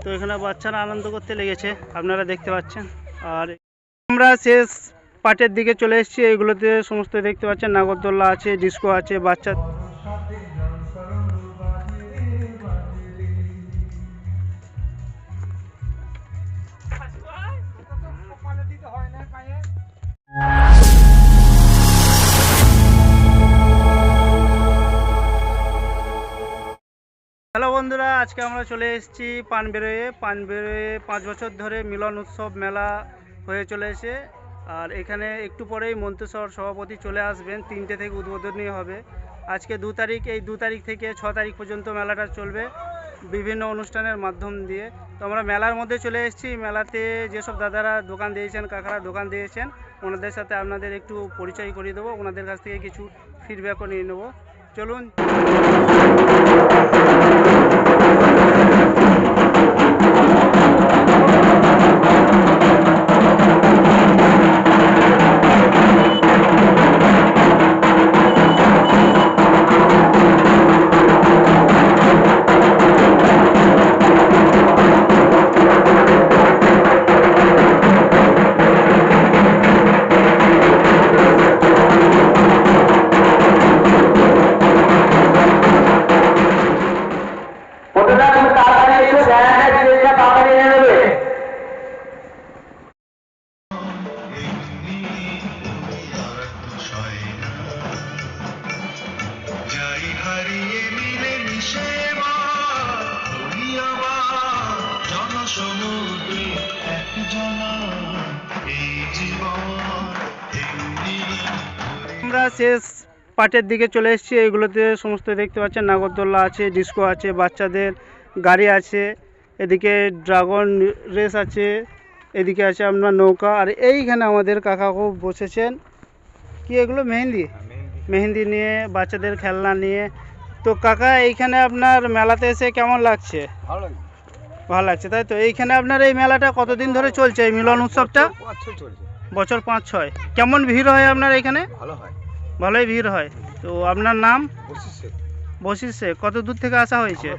তো এখানে বাচ্চারা আনন্দ করতে লেগেছে, আপনারা দেখতে পাচ্ছেন। আর আমরা শেষ পার্টের দিকে চলে এসেছি। এইগুলোতে সমস্ত দেখতে পাচ্ছেন, নাগরদোল্লা আছে, ডিস্কো আছে, বাচ্চা হ্যালো বন্ধুরা, আজকে আমরা চলে এসেছি পানবেড়োয়ে 5 বছর ধরে মিলন উৎসব মেলা হয়ে চলেছে। আর এখানে একটু পরেই মন্তেশ্বর সভাপতি চলে আসবেন, 3টে থেকে উদ্বোধনী হবে। আজকে 2 তারিখ, এই 2 তারিখ থেকে 6 তারিখ পর্যন্ত মেলাটা চলবে বিভিন্ন অনুষ্ঠানের মাধ্যম দিয়ে। তো আমরা মেলার মধ্যে চলে এসেছি। মেলাতে যেসব দাদারা দোকান দিয়েছেন, কাকারা দোকান দিয়েছেন, ওনাদের সাথে আপনাদের একটু পরিচয় করিয়ে দেবো, ওনাদের কাছ থেকে কিছু ফিডব্যাকও নিয়ে নেবো। চলুন। আমরা শেষ পার্টের দিকে চলে এসেছি। এইগুলোতে সমস্ত দেখতে পাচ্ছেন, নাগরদোল্লা আছে, ডিস্কো আছে, বাচ্চাদের গাড়ি আছে, এদিকে ড্রাগন রেস আছে, এদিকে আছে আপনার নৌকা। আর এইখানে আমাদের কাকাও বসেছেন, কি এগুলো মেহেন্দি নিয়ে, বাচ্চাদের খেলনা নিয়ে। তো কাকা, এইখানে আপনার মেলাতে এসে কেমন লাগছে? ভালো লাগছে, তাই তো। এইখানে আপনার এই মেলাটা কতদিন ধরে চলছে, এই মিলন উৎসবটা? বছর 5-6। কেমন ভিড় হয় আপনার এখানে? ভালোই ভিড় হয়। তো আপনার নাম? বশির শেখ। কত দূর থেকে আসা হয়েছে?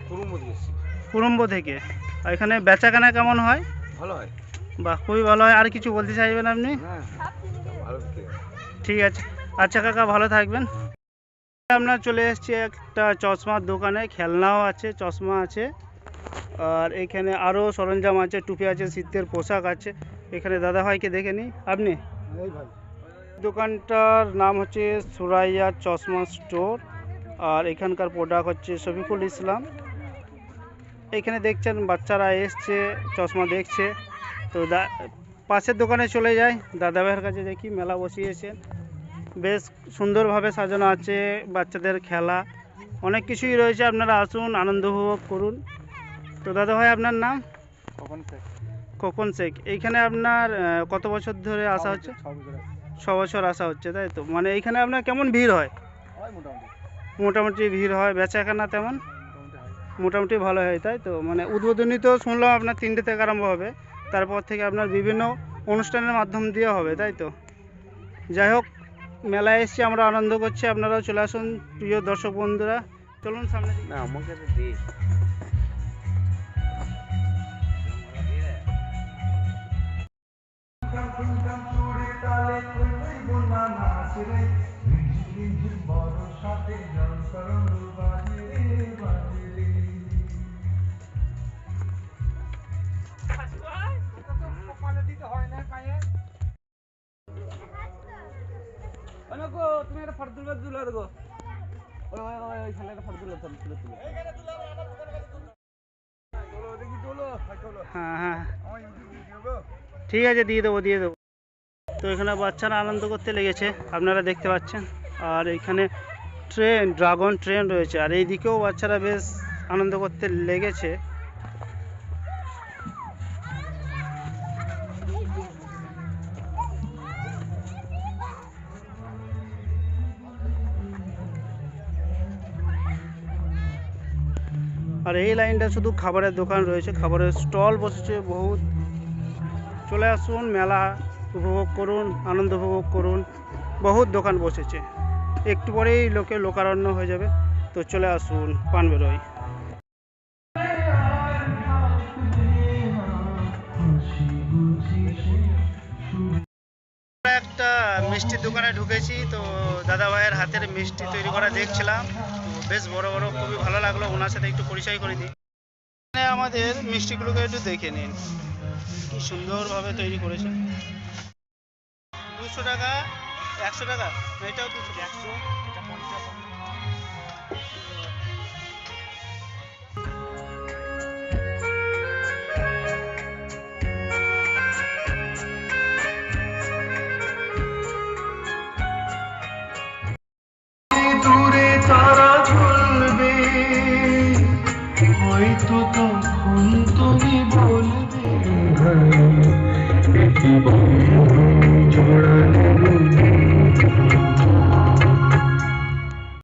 কুরুম্ব থেকে। এখানে বেচাকেনা কেমন হয়? ভালো হয়। বাহ, খুবই ভালো হয়। আর কিছু বলতে চাইবেন আপনি? ঠিক আছে, আচ্ছা কাকা, ভালো থাকবেন। আপনার চলে এসেছি একটা চশমার দোকানে, খেলনাও আছে, চশমা আছে, আর এখানে আরও সরঞ্জাম আছে, টুপি আছে, শীতের পোশাক আছে। এখানে দাদা ভাইকে দেখে নিই। আপনি? দোকানটার নাম হচ্ছে সুরাইয়া চশমা স্টোর, আর এখানকার প্রোডাক্ট হচ্ছে শফিকুল ইসলাম। এখানে দেখছেন বাচ্চারা এসছে, চশমা দেখছে। তো পাশের দোকানে চলে যায়, দাদা ভাইয়ের কাছে দেখি। মেলা বসিয়েছেন, বেশ সুন্দরভাবে সাজানো আছে, বাচ্চাদের খেলা অনেক কিছুই রয়েছে। আপনারা আসুন, আনন্দ উপভোগ করুন। তো দাদা ভাই, আপনার নাম? খোকন শেখ। এইখানে আপনার কত বছর ধরে আসা হচ্ছে? 6 বছর আসা হচ্ছে, তাই তো। মানে এইখানে আপনার কেমন ভিড় হয়? মোটামুটি ভিড় হয়। বেচাকেনা তেমন? মোটামুটি ভালো হয়, তাই তো। মানে উদ্বোধনী তো শুনলাম আপনার 3টে থেকে আরম্ভ হবে, তারপর থেকে আপনার বিভিন্ন অনুষ্ঠানের মাধ্যম দিয়ে হবে, তাই তো। যাই হোক, মেলায় এসেছি, আমরা আনন্দ করছি, আপনারাও চলে আসুন প্রিয় দর্শক বন্ধুরা। চলুন সামনে। না, আমাকে তুমি একটা ফটো তুলবে, তুলে দেবো। হ্যাঁ হ্যাঁ, ঠিক আছে, দিয়ে দেবো। তো এখানে বাচ্চারা আনন্দ করতে লেগেছে, আপনারা দেখতে পাচ্ছেন। আর এখানে ড্রাগন ট্রেন রয়েছে, আর এই দিকেও বাচ্চারা বেশ আনন্দ করতে লেগেছে। আর এই লাইনটা শুধু খাবারের দোকান রয়েছে, খাবারের স্টল বসেছে বহুত। চলে আসুন, মেলা উপভোগ করুন, আনন্দ উপভোগ করুন। বহুত দোকান বসেছে, একটু পরেই লোকারণ্য হয়ে যাবে। তো চলে আসুন পানবেড়োয়। মিষ্টির দোকানে ঢুকেছি, তো দাদা ভাইয়ের হাতের মিষ্টি তৈরি করা দেখছিলাম, তো বেশ বড় বড়, খুবই ভালো লাগলো। ওনার সাথে একটু পরিচয় করে দিই। এখানে আমাদের মিষ্টিগুলোকে একটু দেখে নিন, কি সুন্দরভাবে তৈরি করেছে। 200 টাকা, 100 টাকা, এটাও 200, 100, এটা 50। দূরে তারা ঝুলবে, হয়তো তখন তুমি বলবে,